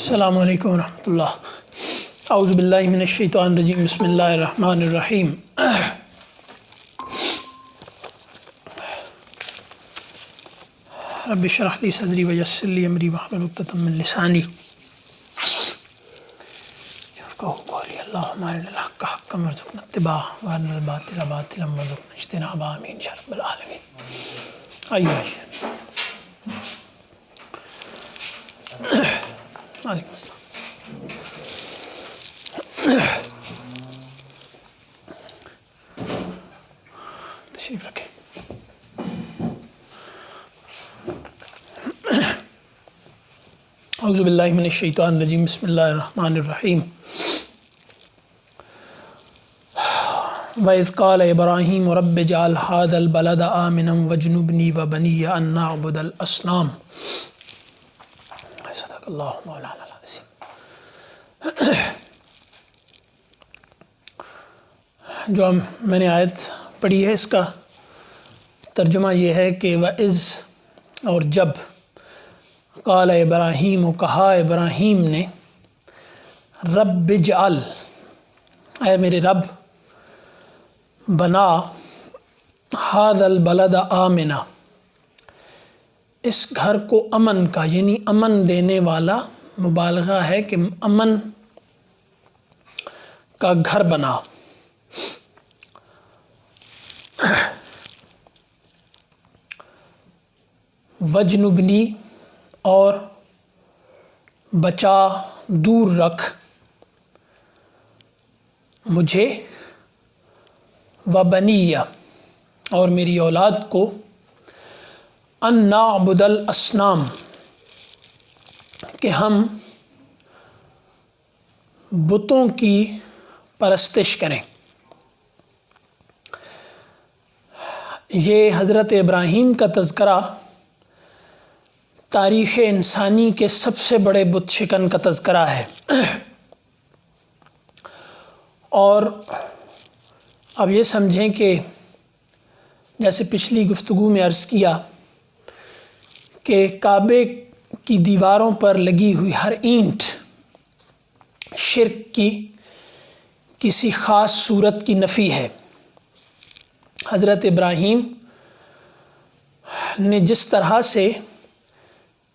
السلام علیکم ورحمۃ اللہ۔ اعوذ باللہ من الشیطان الرجیم، بسم اللہ الرحمن الرحیم۔ رب اشرح لی صدری ویسر لی امری واحلل عقدۃ من لسانی یفقہوا قولی۔ اللہم ارنا الحق حقا وارزقنا اتباعہ وارنا الباطل باطلا وارزقنا اجتنابہ، آمین یا رب العالمین۔ آئیے وعلیکم السلام۔ تشریف رکھیں۔ اعوذ باللہ من الشیطان الرجیم، بسم اللہ الرحمن الرحیم۔ وَإِذْ قَالَ إِبْرَاهِيمُ رَبِّ اجْعَلْ هَٰذَا الْبَلَدَ آمِنًا وَاجْنُبْنِي وَبَنِيَّ أَن نَّعْبُدَ الْأَصْنَامَ۔ صدق اللہ مولانا العظیم۔ جو میں نے آیت پڑھی ہے، اس کا ترجمہ یہ ہے کہ وَإِذْ، اور جب، قال ابراہیم، کہا ابراہیم نے، رب اجعل، اے میرے رب، بنا، ھذا البلد آمنا، اس گھر کو امن کا، یعنی امن دینے والا، مبالغہ ہے کہ امن کا گھر بنا، وجنبنی، اور بچا، دور رکھ مجھے، وبنی، اور میری اولاد کو، ان نعبد الاصنام، کہ ہم بتوں کی پرستش کریں۔ یہ حضرت ابراہیم کا تذکرہ تاریخ انسانی کے سب سے بڑے بت شکن کا تذکرہ ہے۔ اور اب یہ سمجھیں کہ جیسے پچھلی گفتگو میں عرض کیا کہ کعبے کی دیواروں پر لگی ہوئی ہر اینٹ شرک کی کسی خاص صورت کی نفی ہے۔ حضرت ابراہیم نے جس طرح سے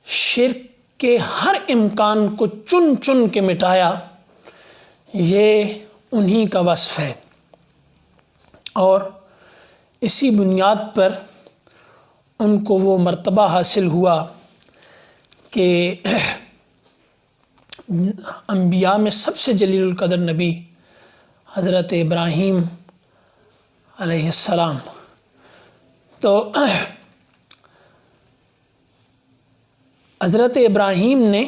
شرک کے ہر امکان کو چن چن کے مٹایا، یہ انہی کا وصف ہے، اور اسی بنیاد پر ان کو وہ مرتبہ حاصل ہوا کہ انبیاء میں سب سے جلیل القدر نبی حضرت ابراہیم علیہ السلام۔ تو حضرت ابراہیم نے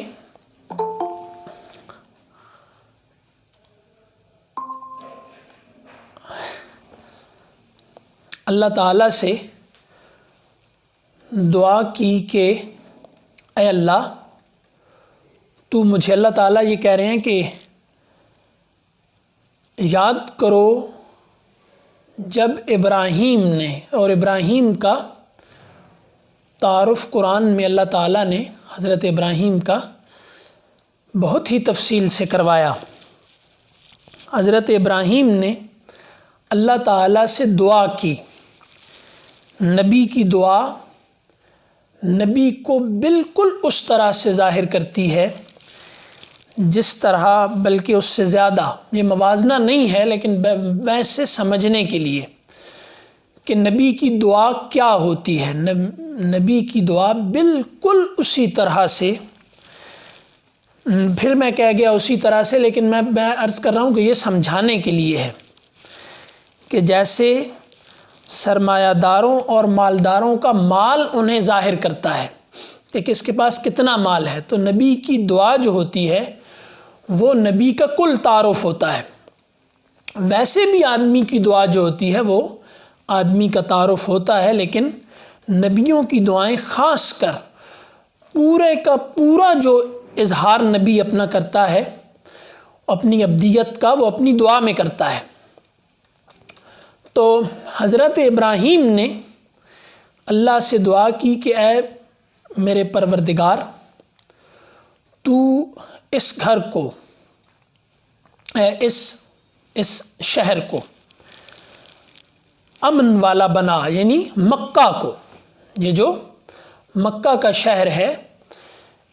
اللہ تعالیٰ سے دعا کی کہ اے اللہ، تو مجھے، اللہ تعالیٰ یہ کہہ رہے ہیں کہ یاد کرو جب ابراہیم نے، اور ابراہیم کا تعارف قرآن میں اللہ تعالیٰ نے حضرت ابراہیم کا بہت ہی تفصیل سے کروایا۔ حضرت ابراہیم نے اللہ تعالیٰ سے دعا کی۔ نبی کی دعا نبی کو بالکل اس طرح سے ظاہر کرتی ہے جس طرح، بلکہ اس سے زیادہ، یہ موازنہ نہیں ہے لیکن ویسے سمجھنے کے لیے کہ نبی کی دعا کیا ہوتی ہے۔ نبی کی دعا بالکل اسی طرح سے، پھر میں کہہ گیا اسی طرح سے، لیکن میں عرض کر رہا ہوں کہ یہ سمجھانے کے لیے ہے کہ جیسے سرمایہ داروں اور مالداروں کا مال انہیں ظاہر کرتا ہے کہ کس کے پاس کتنا مال ہے، تو نبی کی دعا جو ہوتی ہے وہ نبی کا کل تعارف ہوتا ہے۔ ویسے بھی آدمی کی دعا جو ہوتی ہے وہ آدمی کا تعارف ہوتا ہے، لیکن نبیوں کی دعائیں خاص کر پورے کا پورا جو اظہار نبی اپنا کرتا ہے، اپنی ابدیت کا، وہ اپنی دعا میں کرتا ہے۔ تو حضرت ابراہیم نے اللہ سے دعا کی کہ اے میرے پروردگار، تو اس گھر کو، اس شہر کو امن والا بنا، یعنی مکہ کو، یہ جو مکہ کا شہر ہے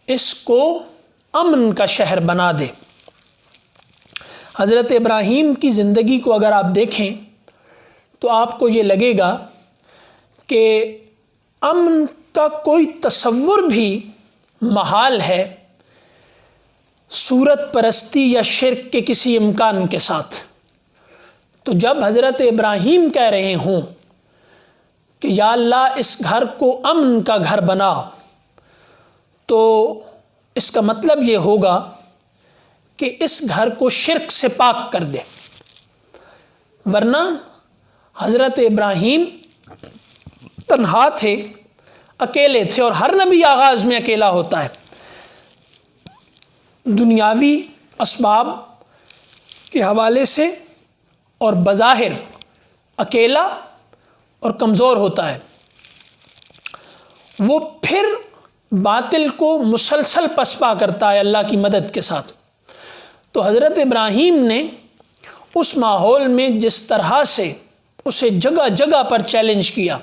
اس کو امن کا شہر بنا دے۔ حضرت ابراہیم کی زندگی کو اگر آپ دیکھیں تو آپ کو یہ لگے گا کہ امن کا کوئی تصور بھی محال ہے صورت پرستی یا شرک کے کسی امکان کے ساتھ۔ تو جب حضرت ابراہیم کہہ رہے ہوں کہ یا اللہ اس گھر کو امن کا گھر بنا، تو اس کا مطلب یہ ہوگا کہ اس گھر کو شرک سے پاک کر دے، ورنہ حضرت ابراہیم تنہا تھے، اکیلے تھے، اور ہر نبی آغاز میں اکیلا ہوتا ہے، دنیاوی اسباب کے حوالے سے اور بظاہر اکیلا اور کمزور ہوتا ہے، وہ پھر باطل کو مسلسل پسپا کرتا ہے اللہ کی مدد کے ساتھ۔ تو حضرت ابراہیم نے اس ماحول میں جس طرح سے اسے جگہ جگہ پر چیلنج کیا،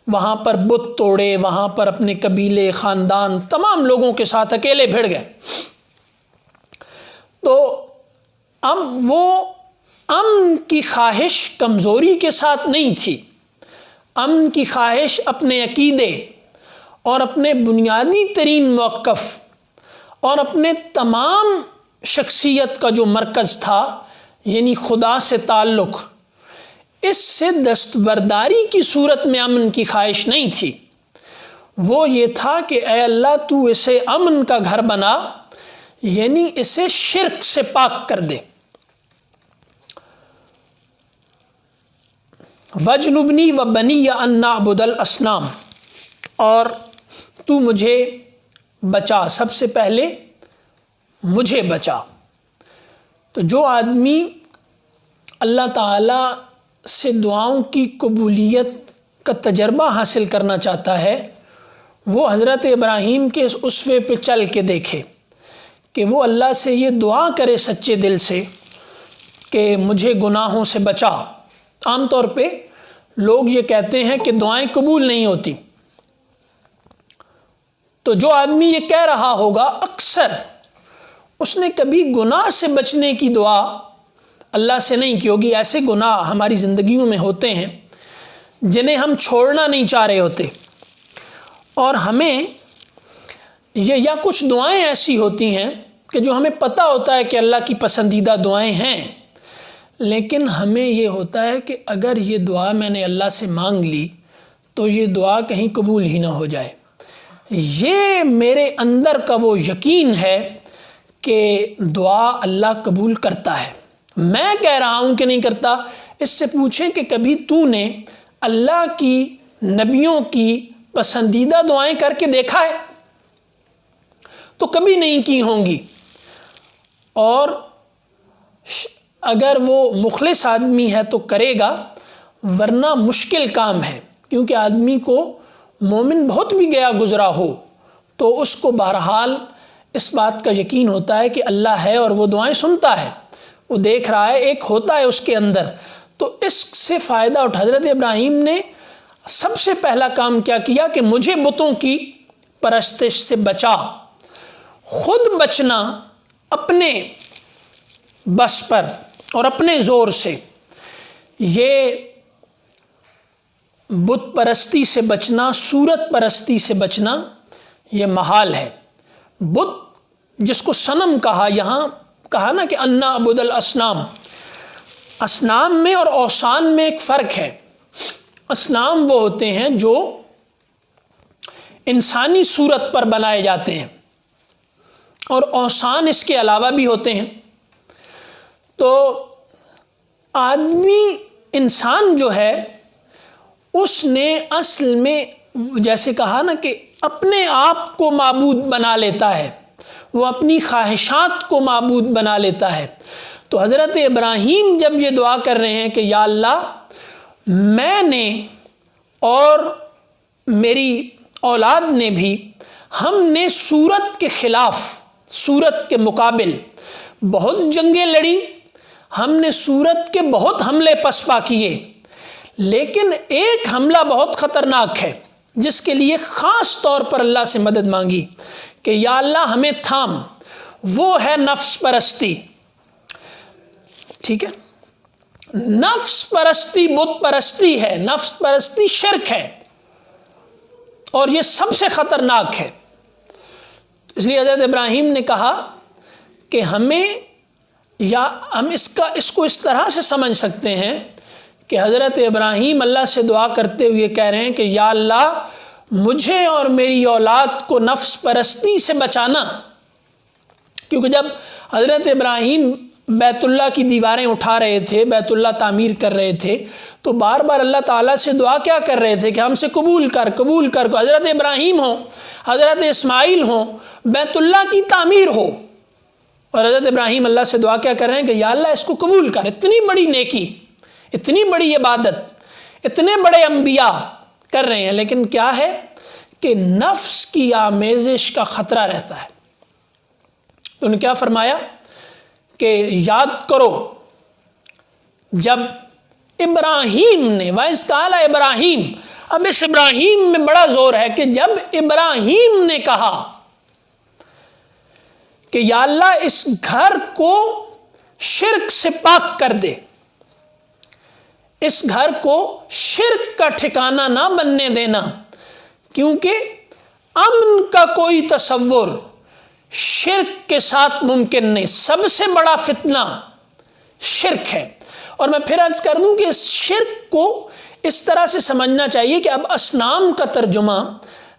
وہاں پر بت توڑے، وہاں پر اپنے قبیلے، خاندان، تمام لوگوں کے ساتھ اکیلے بھیڑ گئے، تو اب وہ امن کی خواہش کمزوری کے ساتھ نہیں تھی، امن کی خواہش اپنے عقیدے اور اپنے بنیادی ترین موقف اور اپنے تمام شخصیت کا جو مرکز تھا، یعنی خدا سے تعلق، اس سے دستبرداری کی صورت میں امن کی خواہش نہیں تھی۔ وہ یہ تھا کہ اے اللہ تو اسے امن کا گھر بنا، یعنی اسے شرک سے پاک کر دے۔ وَاجْنُبْنِي وَبَنِيَّ أَن نَّعْبُدَ الْأَصْنَامَ، اور تو مجھے بچا، سب سے پہلے مجھے بچا۔ تو جو آدمی اللہ تعالیٰ سے دعاؤں کی قبولیت کا تجربہ حاصل کرنا چاہتا ہے، وہ حضرت ابراہیم کے اس اسوے پہ چل کے دیکھے کہ وہ اللہ سے یہ دعا کرے سچے دل سے کہ مجھے گناہوں سے بچا۔ عام طور پہ لوگ یہ کہتے ہیں کہ دعائیں قبول نہیں ہوتی، تو جو آدمی یہ کہہ رہا ہوگا اکثر اس نے کبھی گناہ سے بچنے کی دعا اللہ سے نہیں کی ہوگی۔ ایسے گناہ ہماری زندگیوں میں ہوتے ہیں جنہیں ہم چھوڑنا نہیں چاہ رہے ہوتے، اور ہمیں یہ یا کچھ دعائیں ایسی ہوتی ہیں کہ جو ہمیں پتہ ہوتا ہے کہ اللہ کی پسندیدہ دعائیں ہیں، لیکن ہمیں یہ ہوتا ہے کہ اگر یہ دعا میں نے اللہ سے مانگ لی تو یہ دعا کہیں قبول ہی نہ ہو جائے۔ یہ میرے اندر کا وہ یقین ہے کہ دعا اللہ قبول کرتا ہے۔ میں کہہ رہا ہوں کہ نہیں کرتا، اس سے پوچھیں کہ کبھی تو نے اللہ کی نبیوں کی پسندیدہ دعائیں کر کے دیکھا ہے؟ تو کبھی نہیں کی ہوں گی، اور اگر وہ مخلص آدمی ہے تو کرے گا، ورنہ مشکل کام ہے، کیونکہ آدمی کو مومن بہت بھی گیا گزرا ہو تو اس کو بہرحال اس بات کا یقین ہوتا ہے کہ اللہ ہے اور وہ دعائیں سنتا ہے، وہ دیکھ رہا ہے، ایک ہوتا ہے اس کے اندر۔ تو اس سے فائدہ اٹھا حضرت ابراہیم نے سب سے پہلا کام کیا کیا کہ مجھے بتوں کی پرستش سے بچا۔ خود بچنا اپنے بس پر اور اپنے زور سے، یہ بت پرستی سے بچنا، صورت پرستی سے بچنا، یہ محال ہے۔ بت جس کو صنم کہا، یہاں کہا نا کہ ان نعبد الاصنام، اصنام میں اور اوثان میں ایک فرق ہے۔ اصنام وہ ہوتے ہیں جو انسانی صورت پر بنائے جاتے ہیں، اور اوثان اس کے علاوہ بھی ہوتے ہیں۔ تو آدمی، انسان جو ہے، اس نے اصل میں جیسے کہا نا کہ اپنے آپ کو معبود بنا لیتا ہے، وہ اپنی خواہشات کو معبود بنا لیتا ہے۔ تو حضرت ابراہیم جب یہ دعا کر رہے ہیں کہ یا اللہ میں نے اور میری اولاد نے بھی، ہم نے صورت کے خلاف سورت کے مقابل بہت جنگیں لڑی، ہم نے سورت کے بہت حملے پسپا کیے، لیکن ایک حملہ بہت خطرناک ہے جس کے لیے خاص طور پر اللہ سے مدد مانگی کہ یا اللہ ہمیں تھام، وہ ہے نفس پرستی۔ ٹھیک ہے، نفس پرستی بت پرستی ہے، نفس پرستی شرک ہے، اور یہ سب سے خطرناک ہے۔ اس لیے حضرت ابراہیم نے کہا کہ ہمیں، یا ہم اس کو اس طرح سے سمجھ سکتے ہیں کہ حضرت ابراہیم اللہ سے دعا کرتے ہوئے کہہ رہے ہیں کہ یا اللہ مجھے اور میری اولاد کو نفس پرستی سے بچانا، کیونکہ جب حضرت ابراہیم بیت اللہ کی دیواریں اٹھا رہے تھے، بیت اللہ تعمیر کر رہے تھے، تو بار بار اللہ تعالیٰ سے دعا کیا کر رہے تھے کہ ہم سے قبول کر، قبول کر۔ حضرت ابراہیم ہوں، حضرت اسماعیل ہوں، بیت اللہ کی تعمیر ہو، اور حضرت ابراہیم اللہ سے دعا کیا کر رہے ہیں کہ یا اللہ اس کو قبول کر۔ اتنی بڑی نیکی، اتنی بڑی عبادت، اتنے بڑے انبیاء کر رہے ہیں، لیکن کیا ہے کہ نفس کی آمیزش کا خطرہ رہتا ہے۔ تو انہوں نے کیا فرمایا کہ یاد کرو جب ابراہیم نے، وَإِذْ قَالَ ابراہیم، اب اس ابراہیم میں بڑا زور ہے کہ جب ابراہیم نے کہا کہ یا اللہ اس گھر کو شرک سے پاک کر دے، اس گھر کو شرک کا ٹھکانہ نہ بننے دینا، کیونکہ امن کا کوئی تصور شرک کے ساتھ ممکن نہیں، سب سے بڑا فتنہ شرک ہے۔ اور میں پھر عرض کر دوں کہ اس شرک کو اس طرح سے سمجھنا چاہیے کہ اب اصنام کا ترجمہ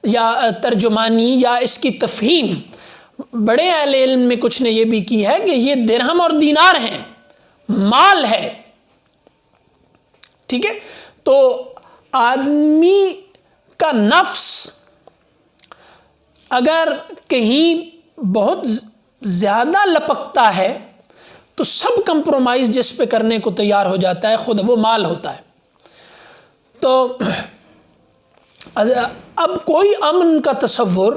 یا ترجمانی یا اس کی تفہیم بڑے اہل علم میں کچھ نے یہ بھی کی ہے کہ یہ درہم اور دینار ہیں، مال ہے۔ ٹھیک ہے، تو آدمی کا نفس اگر کہیں بہت زیادہ لپکتا ہے تو سب کمپرومائز جس پہ کرنے کو تیار ہو جاتا ہے، خود وہ مال ہوتا ہے۔ تو اب کوئی امن کا تصور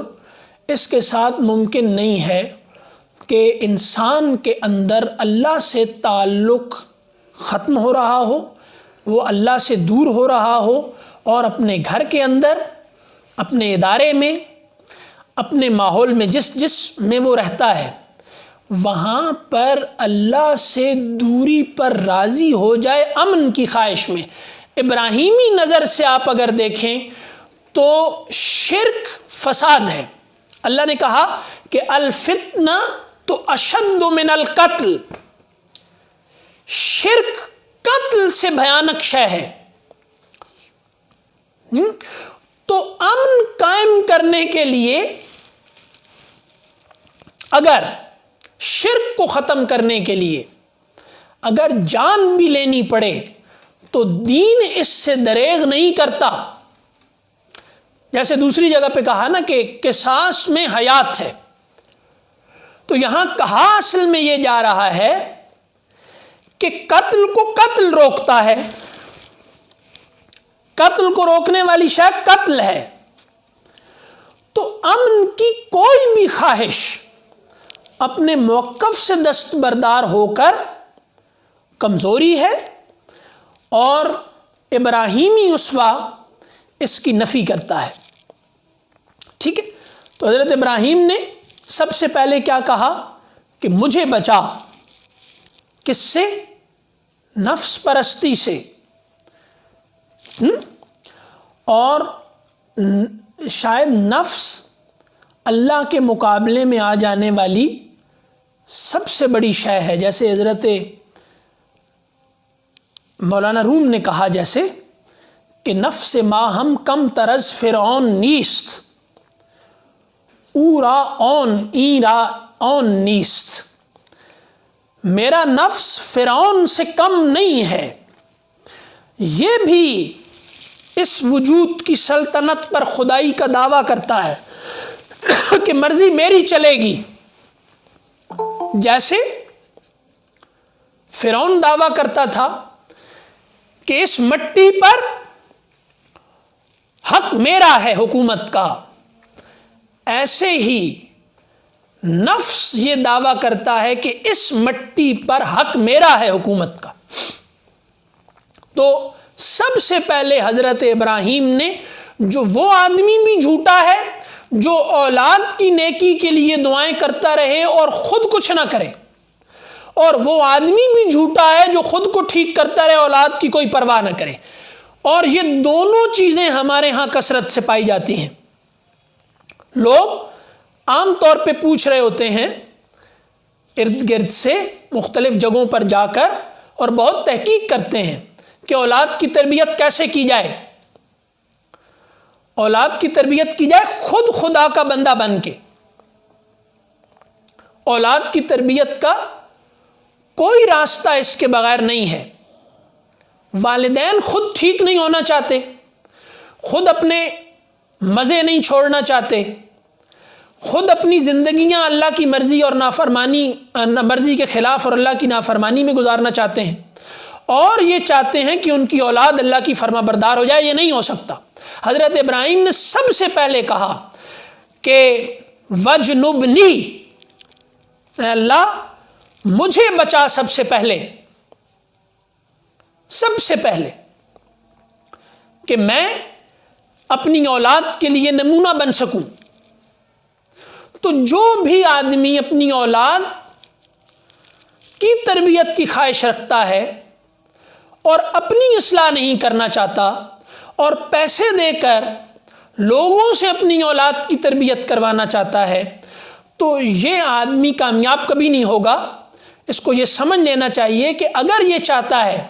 اس کے ساتھ ممکن نہیں ہے کہ انسان کے اندر اللہ سے تعلق ختم ہو رہا ہو، وہ اللہ سے دور ہو رہا ہو، اور اپنے گھر کے اندر، اپنے ادارے میں، اپنے ماحول میں، جس میں وہ رہتا ہے، وہاں پر اللہ سے دوری پر راضی ہو جائے امن کی خواہش میں۔ ابراہیمی نظر سے آپ اگر دیکھیں تو شرک فساد ہے۔ اللہ نے کہا کہ الفتنہ تو اشد من القتل، شرک قتل سے بھیانک شے ہے۔ تو امن قائم کرنے کے لیے اگر شرک کو ختم کرنے کے لیے اگر جان بھی لینی پڑے تو دین اس سے دریغ نہیں کرتا۔ جیسے دوسری جگہ پہ کہا نا کہ قصاص میں حیات ہے، تو یہاں کہا اصل میں یہ جا رہا ہے کہ قتل کو قتل روکتا ہے، قتل کو روکنے والی شے قتل ہے۔ تو امن کی کوئی بھی خواہش اپنے موقف سے دستبردار ہو کر کمزوری ہے، اور ابراہیمی اسوہ اس کی نفی کرتا ہے۔ ٹھیک ہے، تو حضرت ابراہیم نے سب سے پہلے کیا کہا کہ مجھے بچا، کس سے؟ نفس پرستی سے۔ اور شاید نفس اللہ کے مقابلے میں آ جانے والی سب سے بڑی شے ہے، جیسے حضرت مولانا روم نے کہا جیسے کہ نفس ما ہم کم ترز فرعون نیست، او را اون ای را اون نیست، میرا نفس فرعون سے کم نہیں ہے، یہ بھی اس وجود کی سلطنت پر خدائی کا دعویٰ کرتا ہے کہ مرضی میری چلے گی۔ جیسے فرعون دعویٰ کرتا تھا کہ اس مٹی پر حق میرا ہے حکومت کا، ایسے ہی نفس یہ دعویٰ کرتا ہے کہ اس مٹی پر حق میرا ہے حکومت کا۔ تو سب سے پہلے حضرت ابراہیم نے، جو وہ آدمی بھی جھوٹا ہے جو اولاد کی نیکی کے لیے دعائیں کرتا رہے اور خود کچھ نہ کرے، اور وہ آدمی بھی جھوٹا ہے جو خود کو ٹھیک کرتا رہے، اولاد کی کوئی پرواہ نہ کرے، اور یہ دونوں چیزیں ہمارے ہاں کثرت سے پائی جاتی ہیں۔ لوگ عام طور پہ پوچھ رہے ہوتے ہیں ارد گرد سے، مختلف جگہوں پر جا کر، اور بہت تحقیق کرتے ہیں کہ اولاد کی تربیت کیسے کی جائے۔ اولاد کی تربیت کی جائے خود خدا کا بندہ بن کے۔ اولاد کی تربیت کا کوئی راستہ اس کے بغیر نہیں ہے۔ والدین خود ٹھیک نہیں ہونا چاہتے، خود اپنے مزے نہیں چھوڑنا چاہتے، خود اپنی زندگیاں اللہ کی مرضی اور نافرمانی، مرضی کے خلاف اور اللہ کی نافرمانی میں گزارنا چاہتے ہیں، اور یہ چاہتے ہیں کہ ان کی اولاد اللہ کی فرما بردار ہو جائے۔ یہ نہیں ہو سکتا۔ حضرت ابراہیم نے سب سے پہلے کہا کہ وجنبنی، اے اللہ مجھے بچا، سب سے پہلے کہ میں اپنی اولاد کے لیے نمونہ بن سکوں۔ تو جو بھی آدمی اپنی اولاد کی تربیت کی خواہش رکھتا ہے اور اپنی اصلاح نہیں کرنا چاہتا اور پیسے دے کر لوگوں سے اپنی اولاد کی تربیت کروانا چاہتا ہے، تو یہ آدمی کامیاب کبھی نہیں ہوگا۔ اس کو یہ سمجھ لینا چاہیے کہ اگر یہ چاہتا ہے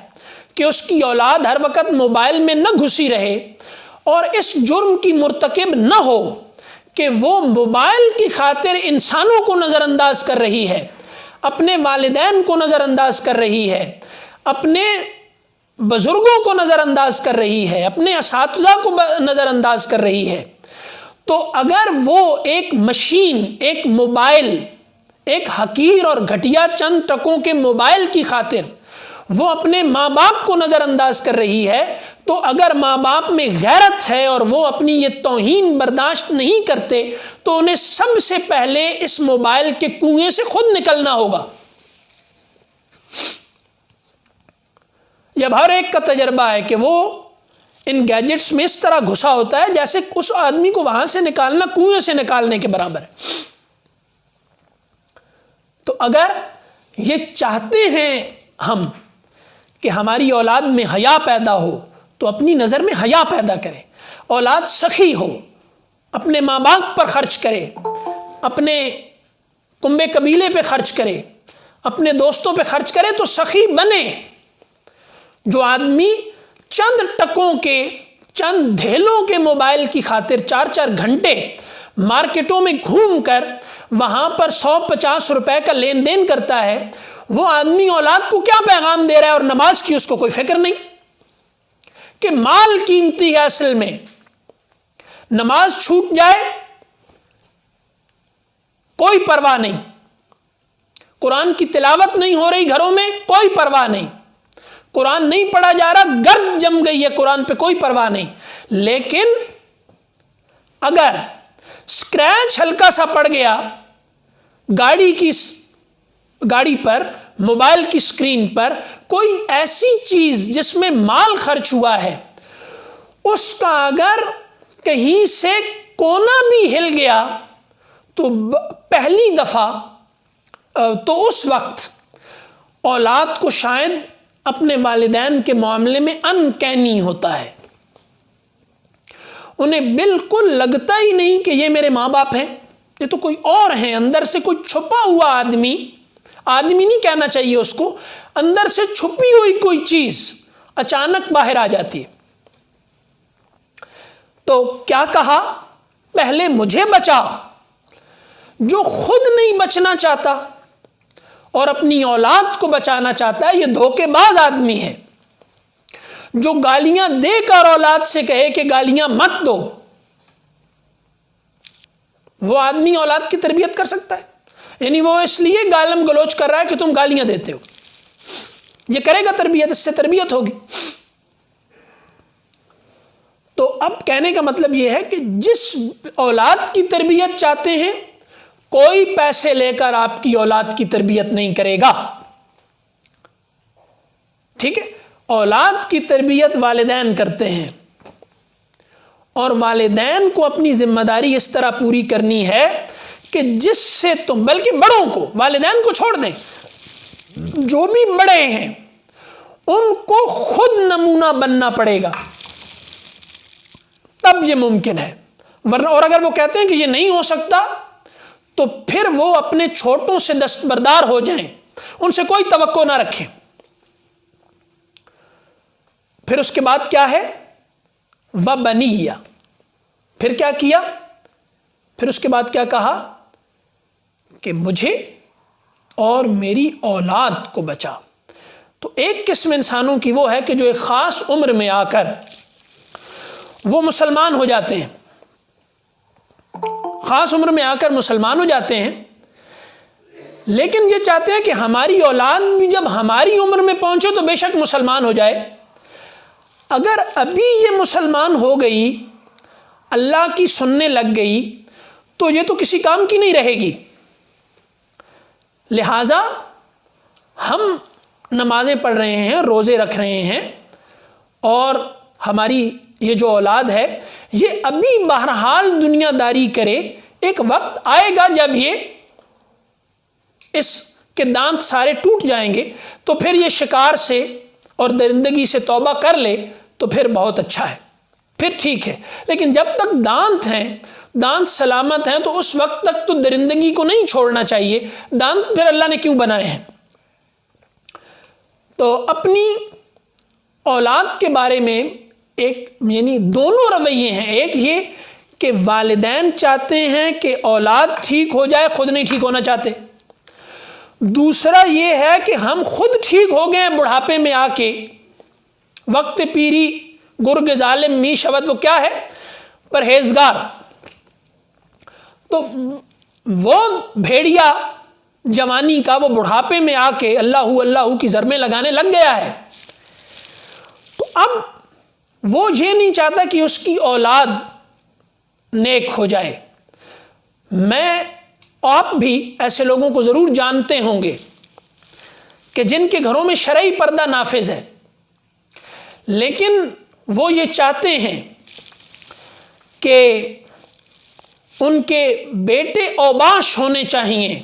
کہ اس کی اولاد ہر وقت موبائل میں نہ گھسی رہے اور اس جرم کی مرتکب نہ ہو کہ وہ موبائل کی خاطر انسانوں کو نظر انداز کر رہی ہے، اپنے والدین کو نظر انداز کر رہی ہے، اپنے بزرگوں کو نظر انداز کر رہی ہے، اپنے اساتذہ کو نظر انداز کر رہی ہے، تو اگر وہ ایک مشین، ایک موبائل، ایک حقیر اور گھٹیا چند ٹکوں کے موبائل کی خاطر وہ اپنے ماں باپ کو نظر انداز کر رہی ہے، تو اگر ماں باپ میں غیرت ہے اور وہ اپنی یہ توہین برداشت نہیں کرتے تو انہیں سب سے پہلے اس موبائل کے کنویں سے خود نکلنا ہوگا۔ یہ ہر ایک کا تجربہ ہے کہ وہ ان گیجٹس میں اس طرح گھسا ہوتا ہے جیسے اس آدمی کو وہاں سے نکالنا کنویں سے نکالنے کے برابر ہے۔ تو اگر یہ چاہتے ہیں ہم کہ ہماری اولاد میں حیا پیدا ہو تو اپنی نظر میں حیا پیدا کرے، اولاد سخی ہو، اپنے ماں باپ پر خرچ کرے، اپنے کنبے قبیلے پہ خرچ کرے، اپنے دوستوں پہ خرچ کرے تو سخی بنے۔ جو آدمی چند ٹکوں کے، چند دھیلوں کے موبائل کی خاطر 4-4 گھنٹے مارکیٹوں میں گھوم کر وہاں پر 100-50 روپے کا لین دین کرتا ہے، وہ آدمی اولاد کو کیا پیغام دے رہا ہے؟ اور نماز کی اس کو کوئی فکر نہیں کہ مال قیمتی ہے، اصل میں نماز چھوٹ جائے کوئی پرواہ نہیں، قرآن کی تلاوت نہیں ہو رہی گھروں میں کوئی پرواہ نہیں، قرآن نہیں پڑھا جا رہا، گرد جم گئی ہے قرآن پہ کوئی پرواہ نہیں۔ لیکن اگر سکریچ ہلکا سا پڑ گیا گاڑی پر، موبائل کی سکرین پر، کوئی ایسی چیز جس میں مال خرچ ہوا ہے، اس کا اگر کہیں سے کونا بھی ہل گیا تو پہلی دفعہ تو اس وقت اولاد کو شاید اپنے والدین کے معاملے میں انکینی ہوتا ہے، انہیں بالکل لگتا ہی نہیں کہ یہ میرے ماں باپ ہیں، یہ تو کوئی اور ہیں، اندر سے کوئی چھپا ہوا آدمی نہیں کہنا چاہیے اس کو، اندر سے چھپی ہوئی کوئی چیز اچانک باہر آ جاتی ہے۔ تو کیا کہا؟ پہلے مجھے بچا۔ جو خود نہیں بچنا چاہتا اور اپنی اولاد کو بچانا چاہتا ہے، یہ دھوکے باز آدمی ہے۔ جو گالیاں دے کر اولاد سے کہے کہ گالیاں مت دو، وہ آدمی اولاد کی تربیت کر سکتا ہے؟ یعنی وہ اس لیے گالم گلوچ کر رہا ہے کہ تم گالیاں دیتے ہو، یہ کرے گا تربیت؟ اس سے تربیت ہوگی؟ تو اب کہنے کا مطلب یہ ہے کہ جس اولاد کی تربیت چاہتے ہیں کوئی پیسے لے کر آپ کی اولاد کی تربیت نہیں کرے گا. ٹھیک ہے؟ اولاد کی تربیت والدین کرتے ہیں، اور والدین کو اپنی ذمہ داری اس طرح پوری کرنی ہے کہ جس سے تم، بلکہ بڑوں کو، والدین کو چھوڑ دیں، جو بھی بڑے ہیں ان کو خود نمونہ بننا پڑے گا، تب یہ ممکن ہے. ورنہ، اور اگر وہ کہتے ہیں کہ یہ نہیں ہو سکتا تو پھر وہ اپنے چھوٹوں سے دستبردار ہو جائیں، ان سے کوئی توقع نہ رکھیں. پھر اس کے بعد کیا ہے؟ وَبَنِيَّ. پھر کیا کیا؟ پھر اس کے بعد کیا کہا کہ مجھے اور میری اولاد کو بچا. تو ایک قسم انسانوں کی وہ ہے کہ جو ایک خاص عمر میں آ کر وہ مسلمان ہو جاتے ہیں، خاص عمر میں آ کر مسلمان ہو جاتے ہیں، لیکن یہ چاہتے ہیں کہ ہماری اولاد بھی جب ہماری عمر میں پہنچے تو بے شک مسلمان ہو جائے. اگر ابھی یہ مسلمان ہو گئی، اللہ کی سننے لگ گئی، تو یہ تو کسی کام کی نہیں رہے گی. لہذا ہم نمازیں پڑھ رہے ہیں، روزے رکھ رہے ہیں، اور ہماری یہ جو اولاد ہے یہ ابھی بہرحال دنیا داری کرے. ایک وقت آئے گا جب یہ اس کے دانت سارے ٹوٹ جائیں گے، تو پھر یہ شکار سے اور درندگی سے توبہ کر لے تو پھر بہت اچھا ہے، پھر ٹھیک ہے. لیکن جب تک دانت ہیں، دانت سلامت ہیں، تو اس وقت تک تو درندگی کو نہیں چھوڑنا چاہیے. دانت پھر اللہ نے کیوں بنائے ہیں؟ تو اپنی اولاد کے بارے میں ایک، یعنی دونوں رویے ہیں. ایک یہ کہ والدین چاہتے ہیں کہ اولاد ٹھیک ہو جائے، خود نہیں ٹھیک ہونا چاہتے. دوسرا یہ ہے کہ ہم خود ٹھیک ہو گئے بڑھاپے میں آ کے، وقت پیری گرگ ظالم می شود، وہ کیا ہے؟ پرہیزگار. تو وہ بھیڑیا جوانی کا وہ بڑھاپے میں آ کے اللہ اللہ کی ضربیں لگانے لگ گیا ہے. تو اب وہ یہ نہیں چاہتا کہ اس کی اولاد نیک ہو جائے. میں، آپ بھی ایسے لوگوں کو ضرور جانتے ہوں گے کہ جن کے گھروں میں شرعی پردہ نافذ ہے، لیکن وہ یہ چاہتے ہیں کہ ان کے بیٹے اوباش ہونے چاہیے،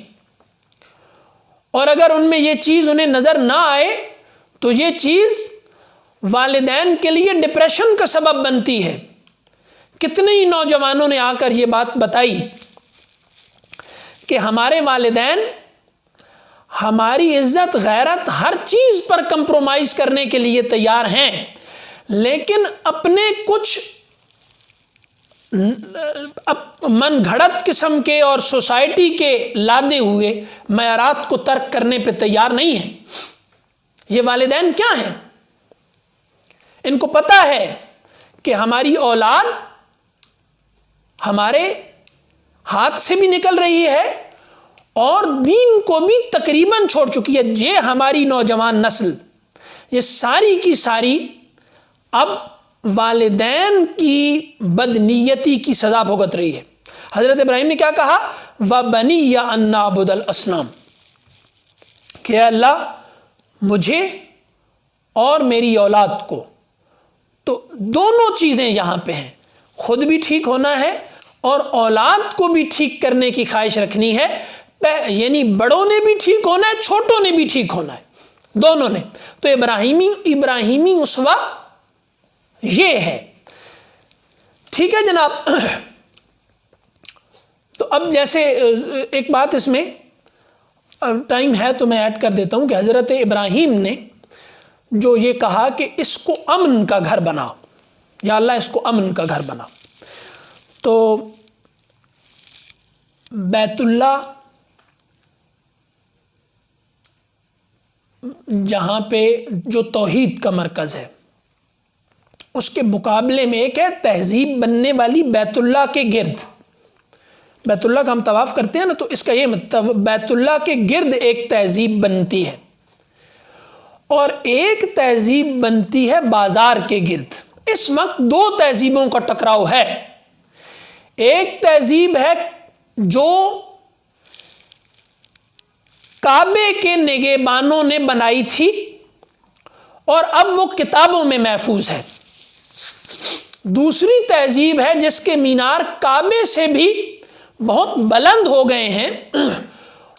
اور اگر ان میں یہ چیز انہیں نظر نہ آئے تو یہ چیز والدین کے لیے ڈپریشن کا سبب بنتی ہے. کتنے ہی نوجوانوں نے آ کر یہ بات بتائی کہ ہمارے والدین ہماری عزت، غیرت، ہر چیز پر کمپرومائز کرنے کے لیے تیار ہیں، لیکن اپنے کچھ من گھڑت قسم کے اور سوسائٹی کے لادے ہوئے معیارات کو ترک کرنے پہ تیار نہیں ہیں. یہ والدین کیا ہیں؟ ان کو پتہ ہے کہ ہماری اولاد ہمارے ہاتھ سے بھی نکل رہی ہے اور دین کو بھی تقریباً چھوڑ چکی ہے. یہ ہماری نوجوان نسل، یہ ساری کی ساری اب والدین کی بدنیتی کی سزا بھگت رہی ہے. حضرت ابراہیم نے کیا کہا؟ وَبَنِيَّ أَن نَعْبُدَ الْأَصْنَامَ، کہ اے اللہ مجھے اور میری اولاد کو. تو دونوں چیزیں یہاں پہ ہیں، خود بھی ٹھیک ہونا ہے اور اولاد کو بھی ٹھیک کرنے کی خواہش رکھنی ہے. یعنی بڑوں نے بھی ٹھیک ہونا ہے، چھوٹوں نے بھی ٹھیک ہونا ہے، دونوں نے. تو ابراہیمی اسوہ یہ ہے. ٹھیک ہے جناب. تو اب جیسے ایک بات اس میں ٹائم ہے تو میں ایڈ کر دیتا ہوں کہ حضرت ابراہیم نے جو یہ کہا کہ اس کو امن کا گھر بناؤ، یا اللہ اس کو امن کا گھر بناؤ، تو بیت اللہ جہاں پہ جو توحید کا مرکز ہے، اس کے مقابلے میں ایک ہے تہذیب بننے والی بیت اللہ کے گرد. بیت اللہ کا ہم طواف کرتے ہیں نا، تو اس کا یہ مطلب بیت اللہ کے گرد ایک تہذیب بنتی ہے، اور ایک تہذیب بنتی ہے بازار کے گرد. اس وقت دو تہذیبوں کا ٹکراؤ ہے. ایک تہذیب ہے جو کعبے کے نگہبانوں نے بنائی تھی اور اب وہ کتابوں میں محفوظ ہے۔ دوسری تہذیب ہے جس کے مینار کعبے سے بھی بہت بلند ہو گئے ہیں،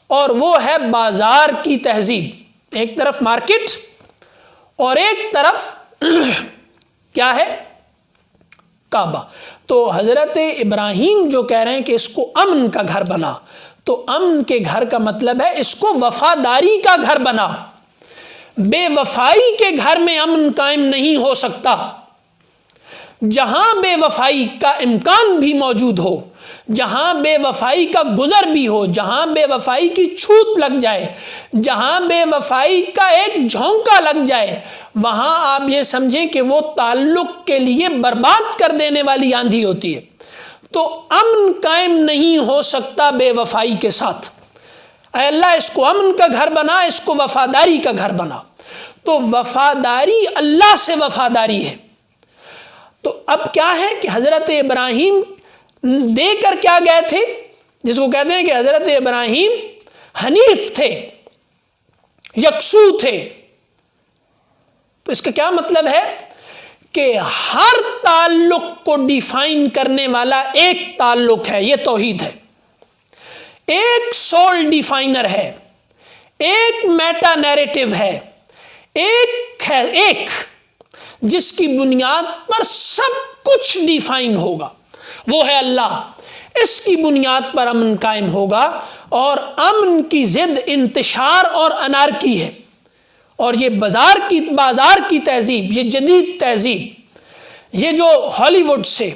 اور وہ ہے بازار کی تہذیب۔ ایک طرف مارکیٹ اور ایک طرف کیا ہے؟ کعبہ۔ تو حضرت ابراہیم جو کہہ رہے ہیں کہ اس کو امن کا گھر بنا، تو امن کے گھر کا مطلب ہے اس کو وفاداری کا گھر بنا۔ بے وفائی کے گھر میں امن قائم نہیں ہو سکتا۔ جہاں بے وفائی کا امکان بھی موجود ہو، جہاں بے وفائی کا گزر بھی ہو، جہاں بے وفائی کی چھوت لگ جائے، جہاں بے وفائی کا ایک جھونکا لگ جائے، وہاں آپ یہ سمجھیں کہ وہ تعلق کے لیے برباد کر دینے والی آندھی ہوتی ہے۔ تو امن قائم نہیں ہو سکتا بے وفائی کے ساتھ۔ اے اللہ اس کو امن کا گھر بنا، اس کو وفاداری کا گھر بنا۔ تو وفاداری اللہ سے وفاداری ہے۔ تو اب کیا ہے کہ حضرت ابراہیم دے کر کیا گئے تھے، جس کو کہتے ہیں کہ حضرت ابراہیم حنیف تھے، یکسو تھے۔ تو اس کا کیا مطلب ہے کہ ہر تعلق کو ڈیفائن کرنے والا ایک تعلق ہے، یہ توحید ہے۔ ایک سول ڈیفائنر ہے، ایک میٹا نیریٹو ہے، ایک جس کی بنیاد پر سب کچھ ڈیفائن ہوگا، وہ ہے اللہ۔ اس کی بنیاد پر امن قائم ہوگا، اور امن کی ضد انتشار اور انارکی ہے۔ اور یہ بازار کی تہذیب، یہ جدید تہذیب، یہ جو ہالی ووڈ سے،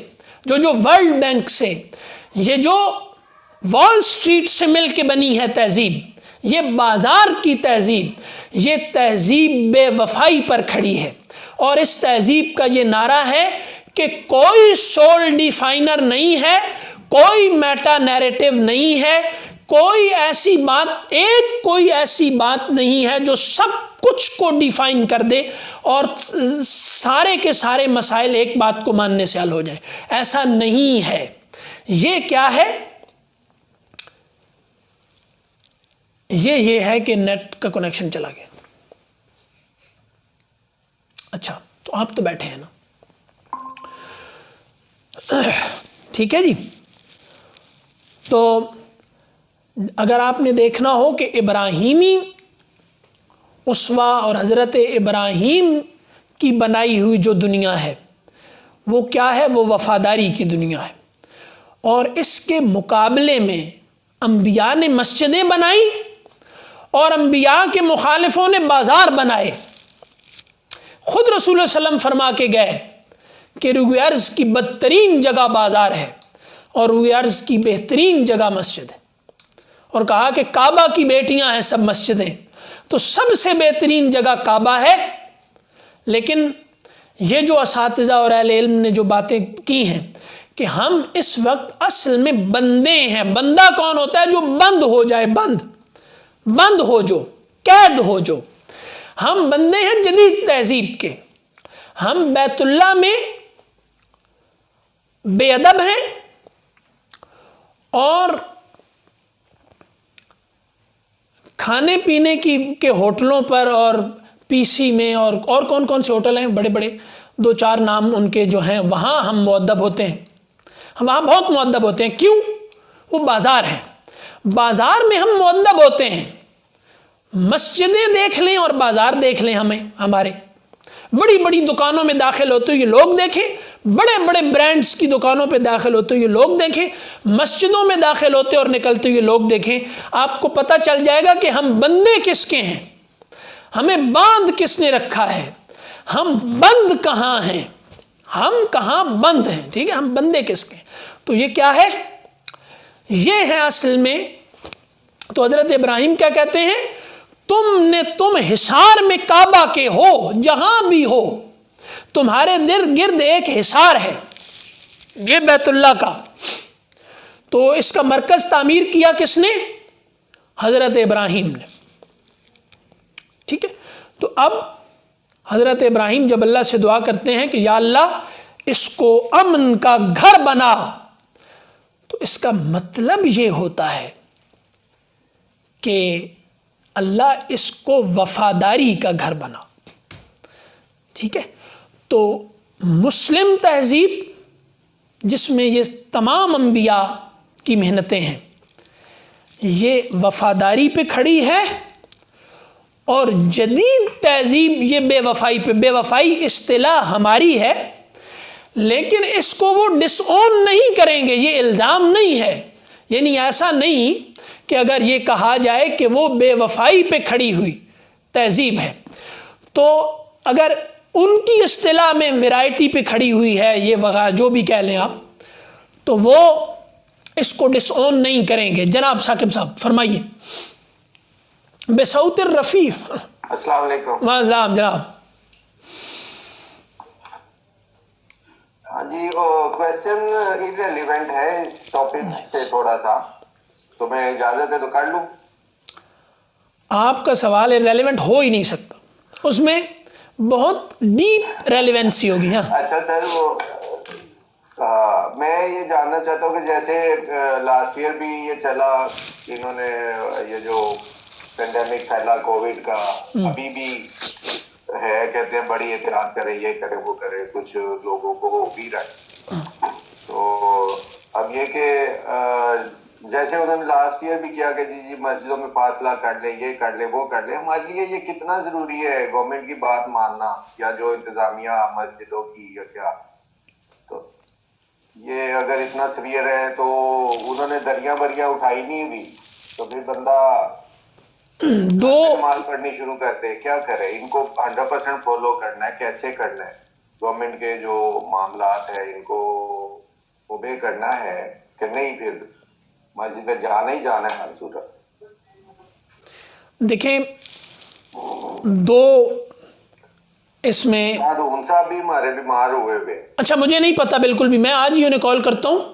جو ورلڈ بینک سے، یہ جو وال سٹریٹ سے مل کے بنی ہے تہذیب، یہ بازار کی تہذیب، یہ تہذیب بے وفائی پر کھڑی ہے۔ اور اس تہذیب کا یہ نعرہ ہے کہ کوئی سول ڈیفائنر نہیں ہے، کوئی میٹا نیریٹو نہیں ہے، کوئی ایسی بات نہیں ہے جو سب کچھ کو ڈیفائن کر دے اور سارے کے سارے مسائل ایک بات کو ماننے سے حل ہو جائے۔ ایسا نہیں ہے۔ یہ کیا ہے؟ یہ ہے کہ نیٹ کا کنیکشن چلا گیا۔ اچھا، تو آپ تو بیٹھے ہیں نا، ٹھیک ہے جی۔ تو اگر آپ نے دیکھنا ہو کہ ابراہیمی اسوہ اور حضرت ابراہیم کی بنائی ہوئی جو دنیا ہے وہ کیا ہے؟ وہ وفاداری کی دنیا ہے۔ اور اس کے مقابلے میں انبیاء نے مسجدیں بنائی اور انبیاء کے مخالفوں نے بازار بنائے۔ خود رسول اللہ علیہ وسلم فرما کے گئے کہ روئے ارض کی بدترین جگہ بازار ہے اور روئے ارض کی بہترین جگہ مسجد ہے، اور کہا کہ کعبہ کی بیٹیاں ہیں سب مسجدیں، تو سب سے بہترین جگہ کعبہ ہے۔ لیکن یہ جو اساتذہ اور اہل علم نے جو باتیں کی ہیں کہ ہم اس وقت اصل میں بندے ہیں۔ بندہ کون ہوتا ہے؟ جو بند ہو جائے، بند ہو، جو قید ہو، جو ہم بندے ہیں جدید تہذیب کے۔ ہم بیت اللہ میں بے ادب ہیں اور کھانے پینے کے ہوٹلوں پر اور پی سی میں اور کون سے ہوٹل ہیں بڑے بڑے، 2-4 نام ان کے جو ہیں، وہاں ہم مؤدب ہوتے ہیں، ہم وہاں بہت مؤدب ہوتے ہیں۔ کیوں؟ وہ بازار ہے، بازار میں ہم مؤدب ہوتے ہیں۔ مسجدیں دیکھ لیں اور بازار دیکھ لیں، ہمارے بڑی بڑی دکانوں میں داخل ہوتے ہوئے لوگ دیکھیں، بڑے بڑے برانڈز کی دکانوں پہ داخل ہوتے ہوئے لوگ دیکھیں، مسجدوں میں داخل ہوتے اور نکلتے ہوئے لوگ دیکھیں، آپ کو پتہ چل جائے گا کہ ہم بندے کس کے ہیں، ہمیں باندھ کس نے رکھا ہے، ہم بند کہاں ہیں، ہم کہاں بند ہیں، ٹھیک ہے، ہم بندے کس کے ہیں۔ تو یہ کیا ہے؟ یہ ہے اصل میں۔ تو حضرت ابراہیم کیا کہتے ہیں؟ تم حصار میں کعبہ کے ہو، جہاں بھی ہو تمہارے گرد ایک حصار ہے، یہ بیت اللہ کا۔ تو اس کا مرکز تعمیر کیا کس نے؟ حضرت ابراہیم نے، ٹھیک ہے۔ تو اب حضرت ابراہیم جب اللہ سے دعا کرتے ہیں کہ یا اللہ اس کو امن کا گھر بنا، تو اس کا مطلب یہ ہوتا ہے کہ اللہ اس کو وفاداری کا گھر بنا. ٹھیک ہے. تو مسلم تہذیب جس میں یہ تمام انبیاء کی محنتیں ہیں یہ وفاداری پہ کھڑی ہے، اور جدید تہذیب یہ بے وفائی پہ. بے وفائی اصطلاح ہماری ہے لیکن اس کو وہ ڈس اون نہیں کریں گے، یہ الزام نہیں ہے. یعنی ایسا نہیں کہ اگر یہ کہا جائے کہ وہ بے وفائی پہ کھڑی ہوئی تہذیب ہے تو اگر ان کی اصطلاح میں ویرائٹی پہ کھڑی ہوئی ہے یہ وغیرہ جو بھی کہہ لیں آپ، تو وہ اس کو ڈس اون نہیں کریں گے. جناب ثاقب صاحب فرمائیے. بصوت الرفیع. السلام علیکم. السلام جناب. ہاں جی، کوشچن ریلیونٹ ہے اس ٹاپک سے تھوڑا سا، تو میں اجازت ہے تو کر لوں؟ آپ کا سوال ریلیونٹ ہو ہی نہیں سکتا، اس میں بہت ڈیپ ریلیونسی ہوگی. ہاں اچھا سر، وہ میں یہ جاننا چاہتا ہوں کہ جیسے لاسٹ ایئر بھی یہ چلا، انہوں نے یہ جو پینڈیمک پھیلا کووڈ کا ابھی بھی ہے، کہتے ہیں بڑی احتیاط کرے، یہ کرے وہ کرے، کچھ لوگوں کو ہو بھی رہا ہے. تو اب یہ کہ جیسے انہوں نے لاسٹ ایئر بھی کیا کہ جی مسجدوں میں فاصلہ کر لیں، یہ کر لیں وہ کر لیں، ہمارے لیے یہ کتنا ضروری ہے گورنمنٹ کی بات ماننا، یا جو انتظامیہ مسجدوں کی یا کیا؟ تو یہ اگر اتنا سیویئر ہے تو انہوں نے دریاں بریاں اٹھائی نہیں ہوئی، تو پھر بندہ دو نماز پڑھنی شروع کرتے، کیا کرے؟ ان کو 100% فالو کرنا ہے، کیسے کرنا ہے؟ گورنمنٹ کے جو معاملات ہیں ان کو اوبے کرنا ہے کہ نہیں؟ پھر مسجد میں جانا ہی جانا ہے ہر صورت. دیکھیں، دو اس میں ان صاحب بھی ہمارے بیمار ہوئے ہوئے. اچھا مجھے نہیں پتا بالکل بھی، میں آج ہی انہیں کال کرتا ہوں.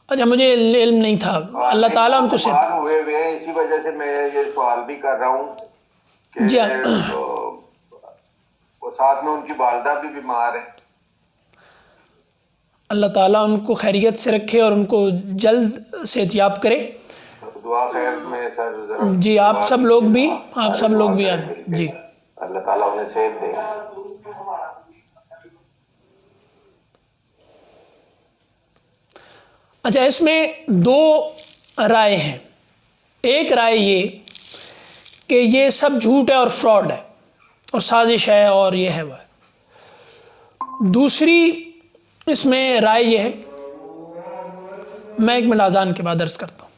اچھا مجھے علم نہیں تھا. اللہ تعالیٰ ان کو بیمار ہوئے ہوئے ہیں، اسی وجہ سے میں یہ سوال بھی کر رہا ہوں کہ جی ساتھ میں ان کی والدہ بھی بیمار ہیں. اللہ تعالیٰ ان کو خیریت سے رکھے اور ان کو جلد صحتیاب کرے. دعا خیر میں سر ذرا جی آپ سب لوگ بھی آ جائیں. جی اللہ تعالیٰ انہیں صحت دے. اچھا، اس میں دو رائے ہیں. ایک رائے یہ کہ یہ سب جھوٹ ہے اور فراڈ ہے اور سازش ہے اور یہ ہے وہ ہے. دوسری اس میں رائے یہ ہے، میں ایک منٹ اذان کے بعد عرض کرتا ہوں.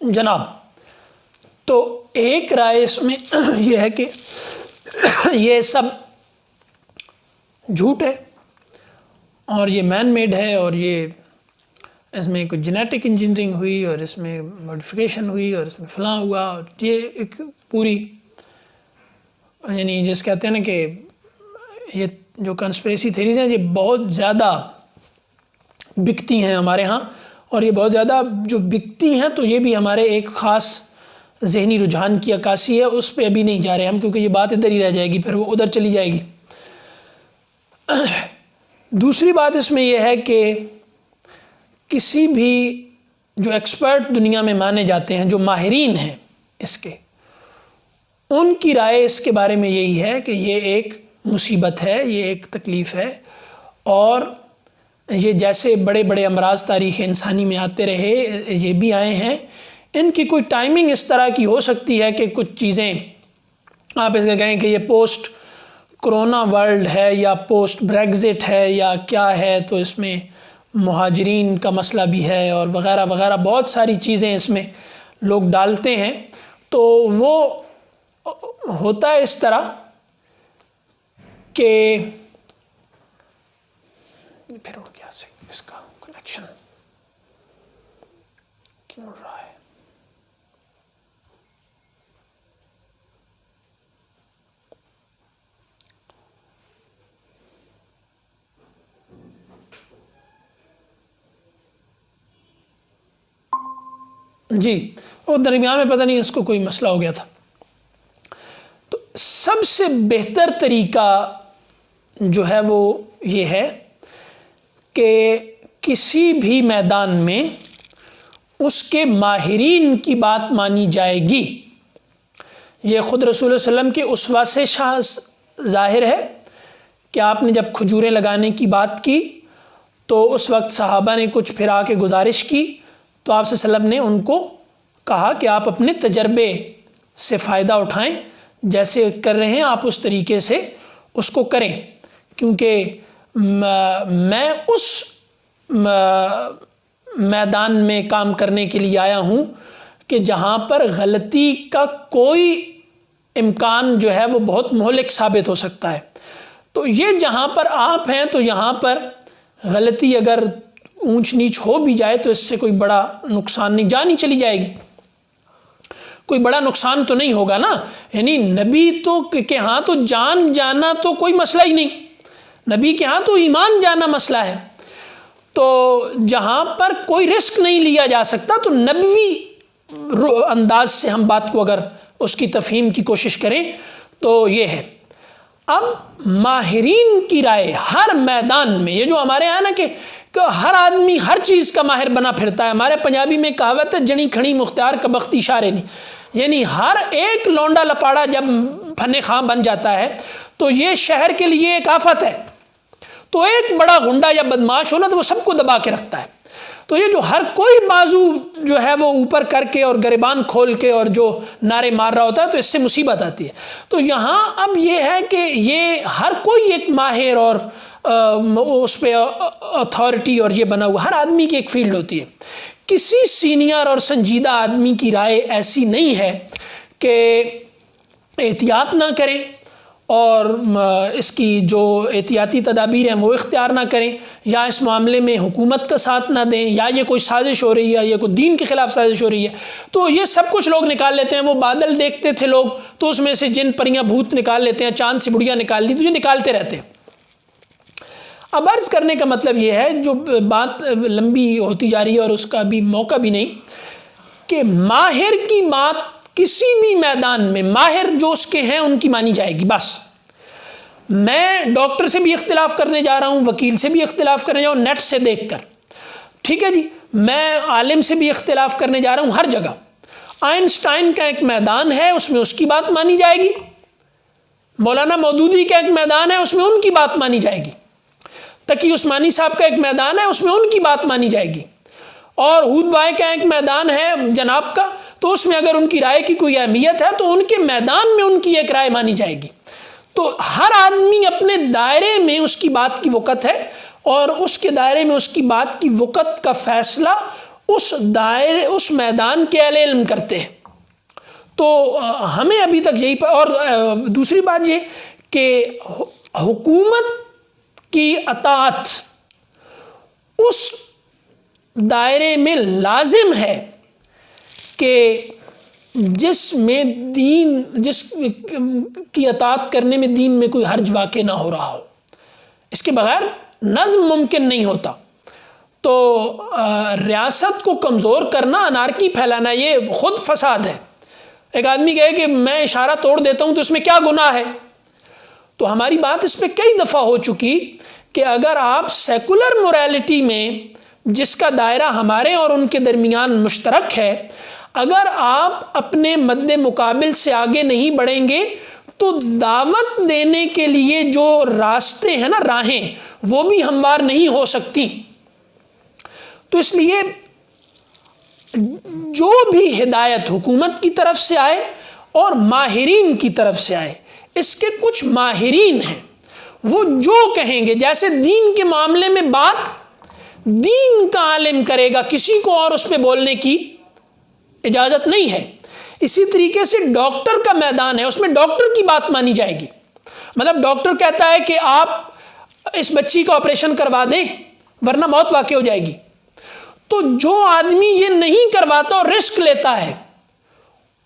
جناب، تو ایک رائے اس میں یہ ہے کہ یہ سب جھوٹ ہے اور یہ مین میڈ ہے، اور یہ اس میں کوئی جینیٹک انجینئرنگ ہوئی اور اس میں موڈیفیکیشن ہوئی اور اس میں فلاں ہوا، اور یہ ایک پوری یعنی جس کہتے ہیں نا کہ یہ جو کنسپریسی تھیریز ہیں یہ بہت زیادہ بکتی ہیں ہمارے ہاں، اور یہ بہت زیادہ جو بکتی ہیں تو یہ بھی ہمارے ایک خاص ذہنی رجحان کی عکاسی ہے، اس پہ ابھی نہیں جا رہے ہم کیونکہ یہ بات ادھر ہی رہ جائے گی، پھر وہ ادھر چلی جائے گی۔ دوسری بات اس میں یہ ہے کہ کسی بھی جو ایکسپرٹ دنیا میں مانے جاتے ہیں، جو ماہرین ہیں اس کے، ان کی رائے اس کے بارے میں یہی ہے کہ یہ ایک مصیبت ہے، یہ ایک تکلیف ہے، اور یہ جیسے بڑے بڑے امراض تاریخ انسانی میں آتے رہے یہ بھی آئے ہیں، ان کی کوئی ٹائمنگ اس طرح کی ہو سکتی ہے کہ کچھ چیزیں آپ اس کے کہیں کہ یہ پوسٹ کرونا ورلڈ ہے یا پوسٹ بریگزٹ ہے یا کیا ہے، تو اس میں مہاجرین کا مسئلہ بھی ہے اور وغیرہ وغیرہ بہت ساری چیزیں اس میں لوگ ڈالتے ہیں، تو وہ ہوتا ہے اس طرح کہ پھر اڑ گیا اس کا کنیکشن کیوں اڑ رہا ہے؟ جی وہ درمیان میں پتہ نہیں اس کو کوئی مسئلہ ہو گیا تھا۔ تو سب سے بہتر طریقہ جو ہے وہ یہ ہے کہ کسی بھی میدان میں اس کے ماہرین کی بات مانی جائے گی۔ یہ خود رسول اللہ علیہ وسلم کے اسوہ سے ظاہر ہے کہ آپ نے جب کھجوریں لگانے کی بات کی تو اس وقت صحابہ نے کچھ پھر آ کے گزارش کی، تو آپ صلی اللہ علیہ وسلم نے ان کو کہا کہ آپ اپنے تجربے سے فائدہ اٹھائیں، جیسے کر رہے ہیں آپ اس طریقے سے اس کو کریں، کیونکہ میں اس میدان میں کام کرنے کے لیے آیا ہوں کہ جہاں پر غلطی کا کوئی امکان جو ہے وہ بہت مہلک ثابت ہو سکتا ہے۔ تو یہ جہاں پر آپ ہیں تو یہاں پر غلطی اگر اونچ نیچ ہو بھی جائے تو اس سے کوئی بڑا نقصان نہیں، جان ہی چلی جائے گی، کوئی بڑا نقصان تو نہیں ہوگا نا۔ یعنی نبی تو کہ ہاں تو جان جانا تو کوئی مسئلہ ہی نہیں، نبی کے ہاں تو ایمان جانا مسئلہ ہے، تو جہاں پر کوئی رسک نہیں لیا جا سکتا تو نبوی انداز سے ہم بات کو اگر اس کی تفہیم کی کوشش کریں تو یہ ہے۔ اب ماہرین کی رائے ہر میدان میں، یہ جو ہمارے یہاں نا کہ ہر آدمی ہر چیز کا ماہر بنا پھرتا ہے، ہمارے پنجابی میں کہاوت ہے جنی کھڑی مختار کا بخت اشارے نہیں، یعنی ہر ایک لونڈا لپاڑا جب فن خواں بن جاتا ہے تو یہ شہر کے لیے ایک آفت ہے، تو ایک بڑا غنڈہ یا بدماش ہونا تو وہ سب کو دبا کے رکھتا ہے، تو یہ جو ہر کوئی بازو جو ہے وہ اوپر کر کے اور گریبان کھول کے اور جو نعرے مار رہا ہوتا ہے تو اس سے مصیبت آتی ہے۔ تو یہاں اب یہ ہے کہ یہ ہر کوئی ایک ماہر اور اس پہ اتھارٹی اور یہ بنا ہوا، ہر آدمی کی ایک فیلڈ ہوتی ہے، کسی سینئر اور سنجیدہ آدمی کی رائے ایسی نہیں ہے کہ احتیاط نہ کریں اور اس کی جو احتیاطی تدابیر ہیں وہ اختیار نہ کریں، یا اس معاملے میں حکومت کا ساتھ نہ دیں، یا یہ کوئی سازش ہو رہی ہے یا کوئی دین کے خلاف سازش ہو رہی ہے، تو یہ سب کچھ لوگ نکال لیتے ہیں۔ وہ بادل دیکھتے تھے لوگ تو اس میں سے جن پریاں بھوت نکال لیتے ہیں، چاند سے بڑھیا نکال لی، تو یہ نکالتے رہتے ہیں۔ اب عرض کرنے کا مطلب یہ ہے، جو بات لمبی ہوتی جا رہی ہے اور اس کا بھی موقع بھی نہیں، کہ ماہر کی بات کسی بھی میدان میں ماہر جو اس کے ہیں ان کی مانی جائے گی۔ بس میں ڈاکٹر سے بھی اختلاف کرنے جا رہا ہوں، وکیل سے بھی اختلاف کرنے جا رہا ہوں نیٹ سے دیکھ کر، ٹھیک ہے جی، میں عالم سے بھی اختلاف کرنے جا رہا ہوں ہر جگہ۔ آئنسٹائن کا ایک میدان ہے اس میں اس کی بات مانی جائے گی، مولانا مودودی کا ایک میدان ہے اس میں ان کی بات مانی جائے گی، تقی عثمانی صاحب کا ایک میدان ہے اس میں ان کی بات مانی جائے گی، اور ہود بھائی کا ایک میدان ہے جناب کا، تو اس میں اگر ان کی رائے کی کوئی اہمیت ہے تو ان کے میدان میں ان کی ایک رائے مانی جائے گی۔ تو ہر آدمی اپنے دائرے میں اس کی بات کی وقت ہے، اور اس کے دائرے میں اس کی بات کی وقت کا فیصلہ اس میدان کے اہل علم کرتے ہیں۔ تو ہمیں ابھی تک یہی اور دوسری بات یہ کہ حکومت کی اطاعت اس دائرے میں لازم ہے کہ جس میں دین، جس کی اطاعت کرنے میں دین میں کوئی حرج واقع نہ ہو رہا ہو. اس کے بغیر نظم ممکن نہیں ہوتا. تو ریاست کو کمزور کرنا، انارکی پھیلانا، یہ خود فساد ہے. ایک آدمی کہے کہ میں اشارہ توڑ دیتا ہوں تو اس میں کیا گناہ ہے؟ تو ہماری بات اس پہ کئی دفعہ ہو چکی کہ اگر آپ سیکولر موریلٹی میں، جس کا دائرہ ہمارے اور ان کے درمیان مشترک ہے، اگر آپ اپنے مد مقابل سے آگے نہیں بڑھیں گے تو دعوت دینے کے لیے جو راستے ہیں نا، راہیں، وہ بھی ہموار نہیں ہو سکتی. تو اس لیے جو بھی ہدایت حکومت کی طرف سے آئے اور ماہرین کی طرف سے آئے، اس کے کچھ ماہرین ہیں، وہ جو کہیں گے، جیسے دین کے معاملے میں بات دین کا عالم کرے گا، کسی کو اور اس پہ بولنے کی اجازت نہیں ہے. اسی طریقے سے ڈاکٹر کا میدان ہے، اس میں ڈاکٹر کی بات مانی جائے گی. مطلب ڈاکٹر کہتا ہے کہ آپ اس بچی کا آپریشن کروا دیں ورنہ موت واقع ہو جائے گی، تو جو آدمی یہ نہیں کرواتا اور رسک لیتا ہے،